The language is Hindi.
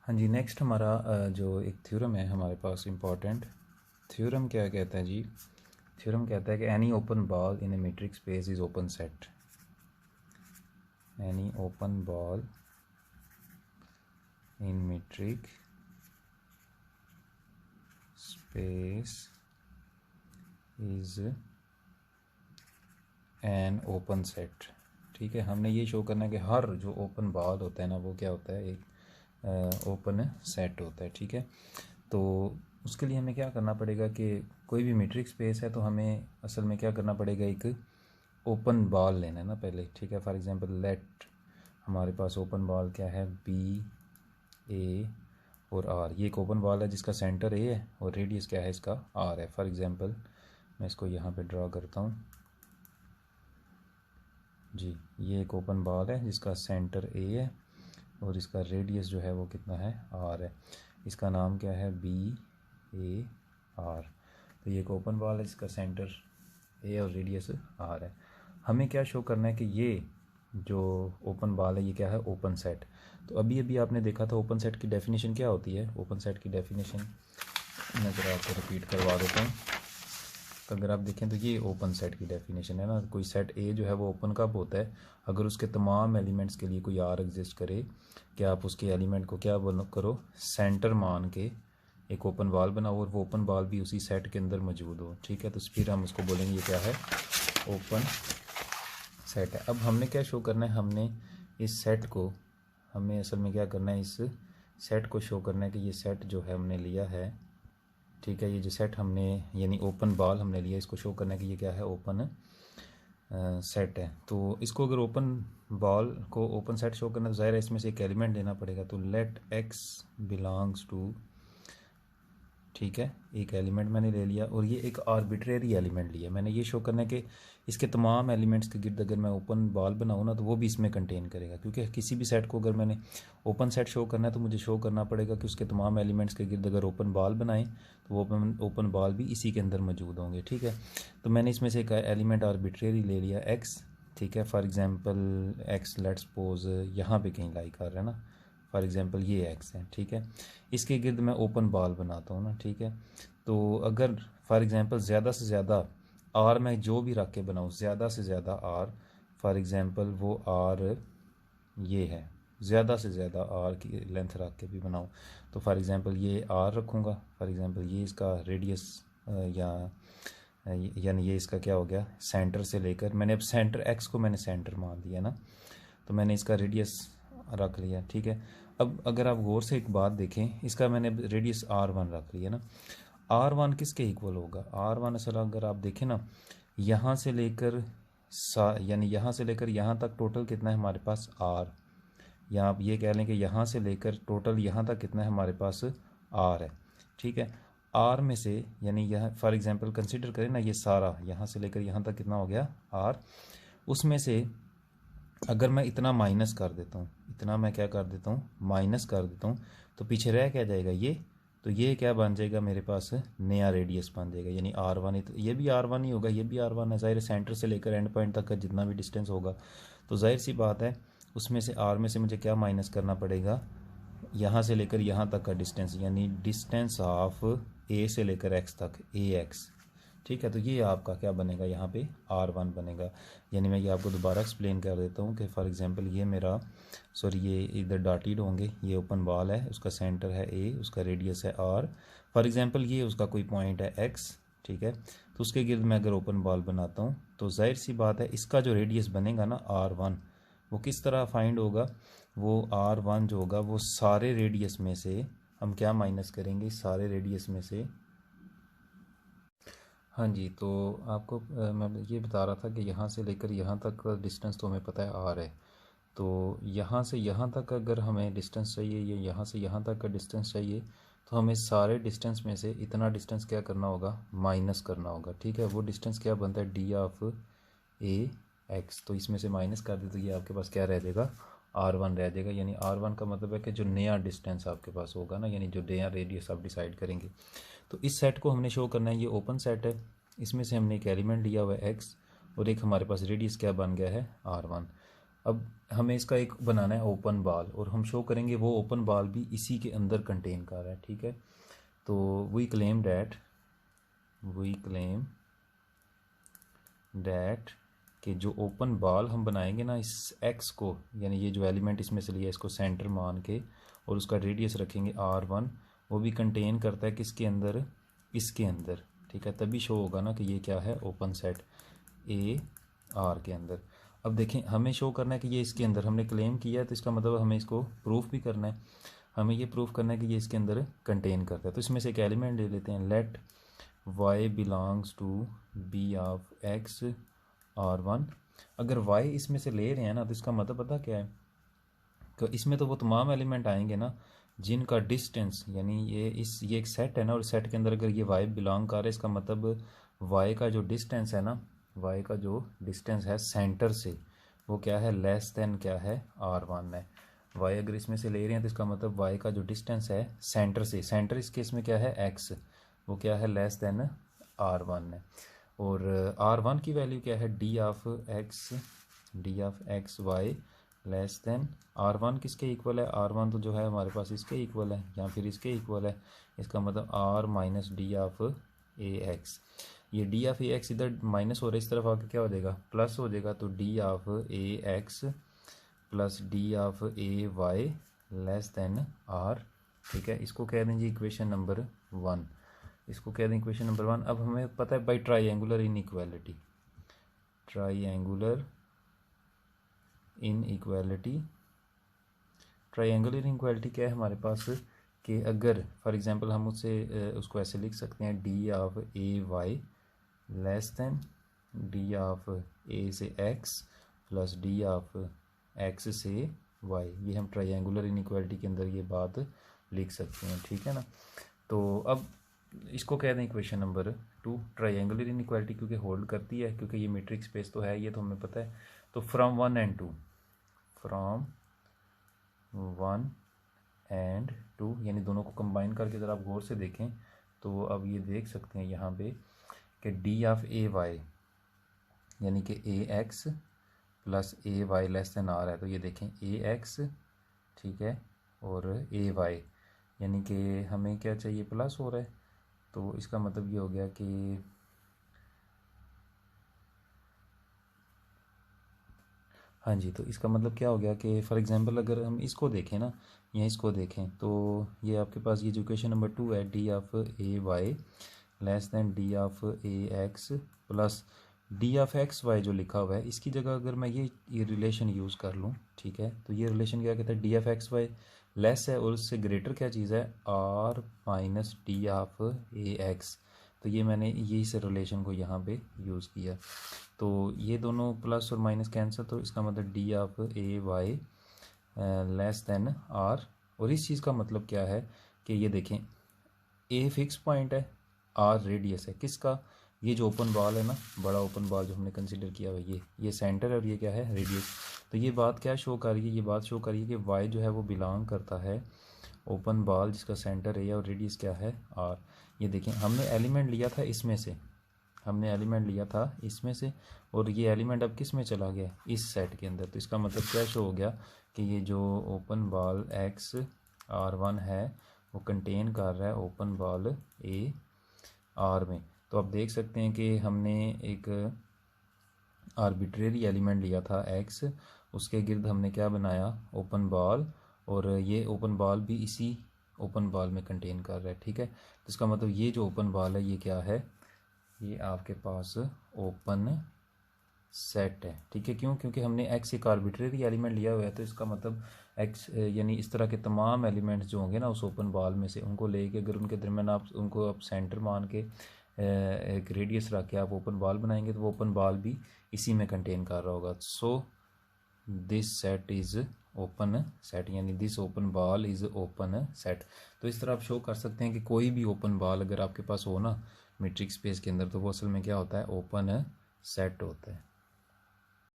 हाँ जी, नेक्स्ट हमारा जो एक थ्योरम है हमारे पास इम्पॉर्टेंट थ्योरम क्या कहता है जी। थ्योरम कहता है कि any open ball in a metric space is open set. Any open ball in metric space is an open set. ठीक है, हमने ये शो करना है कि हर जो ओपन बॉल होता है ना वो क्या होता है, एक ओपन सेट होता है। ठीक है, तो उसके लिए हमें क्या करना पड़ेगा कि कोई भी मीट्रिक स्पेस है तो हमें असल में क्या करना पड़ेगा, एक ओपन बॉल लेना है ना पहले। ठीक है, फॉर एग्जांपल लेट हमारे पास ओपन बॉल क्या है, बी ए और आर। ये एक ओपन बॉल है जिसका सेंटर ए है और रेडियस क्या है इसका आर है। फॉर एग्जांपल मैं इसको यहाँ पे ड्रा करता हूँ जी। ये एक ओपन बॉल है जिसका सेंटर ए है और इसका रेडियस जो है वो कितना है, आर है। इसका नाम क्या है, बी ए आर। तो ये एक ओपन बॉल है जिसका सेंटर ए और रेडियस आर है। हमें क्या शो करना है कि ये जो ओपन बॉल है ये क्या है, ओपन सेट। तो अभी अभी आपने देखा था ओपन सेट की डेफिनेशन क्या होती है। ओपन सेट की डेफिनेशन मैं ज़रा आपको रिपीट करवा देता हूँ। तो अगर आप देखें तो ये ओपन सेट की डेफिनेशन है ना। कोई सेट ए जो है वो ओपन कब होता है, अगर उसके तमाम एलिमेंट्स के लिए कोई आर एग्जिस्ट करे कि आप उसके एलिमेंट को क्या करो, सेंटर मान के एक ओपन बॉल बनाओ और वो ओपन बॉल भी उसी सेट के अंदर मौजूद हो। ठीक है, तो फिर हम उसको बोलेंगे ये क्या है, ओपन सेट है। अब हमने क्या शो करना है, हमने इस सेट को, हमें असल में क्या करना है, इस सेट को शो करना है कि ये सेट जो है हमने लिया है। ठीक है, ये जो सेट हमने यानी ओपन बॉल हमने लिया, इसको शो करना है कि ये क्या है, ओपन सेट है। तो इसको अगर ओपन बॉल को ओपन सेट शो करना है तो ज़ाहिर है इसमें से एक एलिमेंट लेना पड़ेगा। तो लेट एक्स बिलोंग्स टू, ठीक है, एक एलिमेंट मैंने ले लिया और ये एक आर्बिट्रेरी एलिमेंट लिया मैंने। ये शो करना है कि इसके तमाम एलिमेंट्स के गिर्द अगर मैं ओपन बॉल बनाऊँ ना तो वो भी इसमें कंटेन करेगा, क्योंकि किसी भी सेट को अगर मैंने ओपन सेट शो करना है तो मुझे शो करना पड़ेगा कि उसके तमाम एलिमेंट्स के गिर्द अगर ओपन बॉल बनाएं तो वो ओपन बॉल भी इसी के अंदर मौजूद होंगे। ठीक है, तो मैंने इसमें से एक एलिमेंट आर्बिट्रेरी ले लिया एक्स। ठीक है, for example x let's suppose यहाँ पर कहीं लाई कर रहा है ना, फॉर एग्जांपल ये एक्स है। ठीक है, इसके गिर्द मैं ओपन बॉल बनाता हूँ ना। ठीक है, तो अगर फॉर एग्जांपल ज़्यादा से ज़्यादा आर मैं जो भी रख के बनाऊँ, ज़्यादा से ज़्यादा आर, फॉर एग्जांपल वो आर ये है, ज़्यादा से ज़्यादा आर की लेंथ रख के भी बनाऊँ तो फॉर एग्जांपल ये आर रखूँगा। फॉर एग्जांपल ये इसका रेडियस यानी ये इसका क्या हो गया, सेंटर से लेकर, मैंने अब सेंटर एक्स को मैंने सेंटर मान लिया ना, तो मैंने इसका रेडियस रख लिया। ठीक है, अब अगर आप गौर से एक बात देखें, इसका मैंने रेडियस R1 रख लिया ना। R1 किसके इक्वल होगा, R1 असल अगर आप देखें ना, यहाँ से लेकर यानी यहाँ से लेकर यहाँ तक टोटल कितना है हमारे पास R, या आप ये कह लें कि यहाँ से लेकर टोटल यहाँ तक कितना है हमारे पास R है। ठीक है, R में से यानी यह फॉर एग्जांपल कंसिडर करें ना, ये सारा यहाँ से लेकर यहाँ तक कितना हो गया R, उसमें से अगर मैं इतना माइनस कर देता हूँ, इतना मैं क्या कर देता हूँ, माइनस कर देता हूँ, तो पीछे रह क्या जाएगा ये, तो ये क्या बन जाएगा मेरे पास, नया रेडियस बन जाएगा यानी R1 ही। तो ये भी R1 ही होगा, ये भी R1 है। ज़ाहिर सेंटर से लेकर एंड पॉइंट तक का जितना भी डिस्टेंस होगा तो जाहिर सी बात है उसमें से R में से मुझे क्या माइनस करना पड़ेगा, यहाँ से लेकर यहाँ तक का डिस्टेंस, यानी डिस्टेंस ऑफ ए से लेकर x तक, ए एक्स। ठीक है, तो ये आपका क्या बनेगा, यहाँ पे R1 बनेगा। यानी मैं ये आपको दोबारा एक्सप्लेन कर देता हूँ कि फॉर एग्जांपल ये मेरा, सॉरी ये इधर डॉटेड होंगे, ये ओपन बॉल है, उसका सेंटर है ए, उसका रेडियस है R। फॉर एग्जांपल ये उसका कोई पॉइंट है x। ठीक है, तो उसके गिर्द मैं अगर ओपन बॉल बनाता हूँ तो जाहिर सी बात है इसका जो रेडियस बनेगा ना R1, वो किस तरह फाइंड होगा, वो R1 जो होगा वो सारे रेडियस में से हम क्या माइनस करेंगे, सारे रेडियस में से। हाँ जी, तो आपको मैं ये बता रहा था कि यहाँ से लेकर यहाँ तक का डिस्टेंस तो हमें पता है R है। तो यहाँ से यहाँ तक अगर हमें डिस्टेंस चाहिए, ये यहाँ से यहाँ तक का डिस्टेंस चाहिए, तो हमें सारे डिस्टेंस में से इतना डिस्टेंस क्या करना होगा, माइनस करना होगा। ठीक है, वो डिस्टेंस क्या बनता है, डी ऑफ ए एक्स। तो इसमें से माइनस कर दे तो ये आपके पास क्या रह जाएगा, R1 रह जाएगा। यानी R1 का मतलब है कि जो नया डिस्टेंस आपके पास होगा ना, यानी जो नया रेडियस आप डिसाइड करेंगे। तो इस सेट को हमने शो करना है, ये ओपन सेट है, इसमें से हमने एक एलिमेंट लिया हुआ है एक्स और एक हमारे पास रेडियस क्या बन गया है, R1। अब हमें इसका एक बनाना है ओपन बॉल, और हम शो करेंगे वो ओपन बॉल भी इसी के अंदर कंटेन कर रहा है, ठीक है। तो वी क्लेम डैट कि जो ओपन बॉल हम बनाएंगे ना इस एक्स को, यानी ये जो एलिमेंट इसमें से लिया इसको सेंटर मान के और उसका रेडियस रखेंगे R1, वो भी कंटेन करता है किसके अंदर, इसके अंदर, ठीक है। तभी शो होगा ना कि ये क्या है, ओपन सेट ए आर के अंदर। अब देखें हमें शो करना है कि ये इसके अंदर, हमने क्लेम किया है तो इसका मतलब हमें इसको प्रूफ भी करना है। हमें ये प्रूफ करना है कि ये इसके अंदर कंटेन करता है। तो इसमें से एक एलिमेंट ले लेते हैं, let y belongs to B of x R1। अगर y इसमें से ले रहे हैं ना तो इसका मतलब पता क्या है, तो इसमें तो वो तमाम एलिमेंट आएंगे ना जिनका डिस्टेंस, यानी ये एक सेट है ना, और सेट के अंदर अगर ये y बिलोंग कर रहा है, इसका मतलब y का जो डिस्टेंस है ना, y का जो डिस्टेंस है सेंटर से, वो क्या है, लेस देन क्या है, R1 है। y अगर इसमें से ले रहे हैं तो इसका मतलब y का जो डिस्टेंस है सेंटर से, सेंटर इस केस में क्या है, x, वो क्या है, लेस देन R1 है। और R1 की वैल्यू क्या है, D of x y less than R1 किसके इक्वल है, R1 तो जो है हमारे पास इसके इक्वल है या फिर इसके इक्वल है। इसका मतलब R minus D of A x, ये डी ऑफ ए एक्स इधर माइनस हो रहा है, इस तरफ आके क्या हो जाएगा, प्लस हो जाएगा। तो D of A x plus D of A Y less than R, ठीक है। इसको कह देंगे इक्वेशन नंबर 1, इसको कह दें इक्वेशन नंबर 1। अब हमें पता है by triangular inequality, triangular inequality क्या है हमारे पास, कि अगर फॉर एग्जांपल हम उसको ऐसे लिख सकते हैं, D of A Y less than D of A से X plus D of X से वाई। ये हम ट्राइंगुलर इनइक्वालिटी के अंदर ये बात लिख सकते हैं, ठीक है ना। तो अब इसको कह दें इक्वेशन नंबर 2, ट्राइंगुलर इनइक्वालिटी क्योंकि होल्ड करती है, क्योंकि ये मीट्रिक स्पेस तो है, ये तो हमें पता है। तो फ्रॉम 1 and 2 यानी दोनों को कंबाइन करके अगर आप गौर से देखें तो अब ये देख सकते हैं यहाँ पे कि डी ऑफ ए वाई यानी कि A x plus A Y less than R है। तो ये देखें ए एक्स, ठीक है, और ए वाई यानी कि हमें क्या चाहिए, प्लस हो रहा है। तो इसका मतलब ये हो गया कि हाँ जी, तो इसका मतलब क्या हो गया कि फॉर एग्जांपल अगर हम इसको देखें ना, या इसको देखें, तो ये आपके पास ये इक्वेशन नंबर 2 है, D of A Y less than D of A x plus D of x y जो लिखा हुआ है, इसकी जगह अगर मैं ये रिलेशन यूज़ कर लूँ, ठीक है। तो ये रिलेशन क्या कहता है, D of x y less है और उससे ग्रेटर क्या चीज़ है, R minus D of A x. तो ये मैंने ये इस रिलेशन को यहाँ पे यूज़ किया, तो ये दोनों प्लस और माइनस कैंसिल, तो इसका मतलब D of A Y less than R. और इस चीज़ का मतलब क्या है कि ये देखें, ए फिक्स पॉइंट है, आर रेडियस है किसका, ये जो ओपन बॉल है ना, बड़ा ओपन बॉल जो हमने कंसिडर किया हुआ, ये सेंटर है और ये क्या है, रेडियस। तो ये बात क्या शो कर रही है, ये बात शो कर रही है कि वाई जो है वो बिलोंग करता है ओपन बॉल जिसका सेंटर है और रेडियस क्या है, आर। ये देखें हमने एलिमेंट लिया था इसमें से, और ये एलिमेंट अब किस में चला गया, इस सेट के अंदर। तो इसका मतलब क्या शो हो गया कि ये जो ओपन बॉल एक्स R1 है वो कंटेन कर रहा है ओपन बॉल ए आर में। तो आप देख सकते हैं कि हमने एक आर्बिट्रेरी एलिमेंट लिया था एक्स, उसके गिर्द हमने क्या बनाया, ओपन बॉल, और ये ओपन बॉल भी इसी ओपन बॉल में कंटेन कर रहा है, ठीक है। तो इसका मतलब ये जो ओपन बॉल है ये क्या है, ये आपके पास ओपन सेट है, ठीक है। क्यों, क्योंकि हमने एक्स एक आर्बिट्रेरी एलिमेंट लिया हुआ है, तो इसका मतलब एक्स यानी इस तरह के तमाम एलिमेंट्स जो होंगे ना उस ओपन बॉल में से, उनको लेके अगर उनके दरमियान आप उनको आप सेंटर मान के एक रेडियस रख के आप ओपन बॉल बनाएंगे, तो वो ओपन बॉल भी इसी में कंटेन कर रहा होगा। So this set is open set, यानी this open ball is open set. तो इस तरह आप शो कर सकते हैं कि कोई भी ओपन बॉल अगर आपके पास हो ना मीट्रिक स्पेस के अंदर, तो वो असल में क्या होता है, ओपन सेट होता है।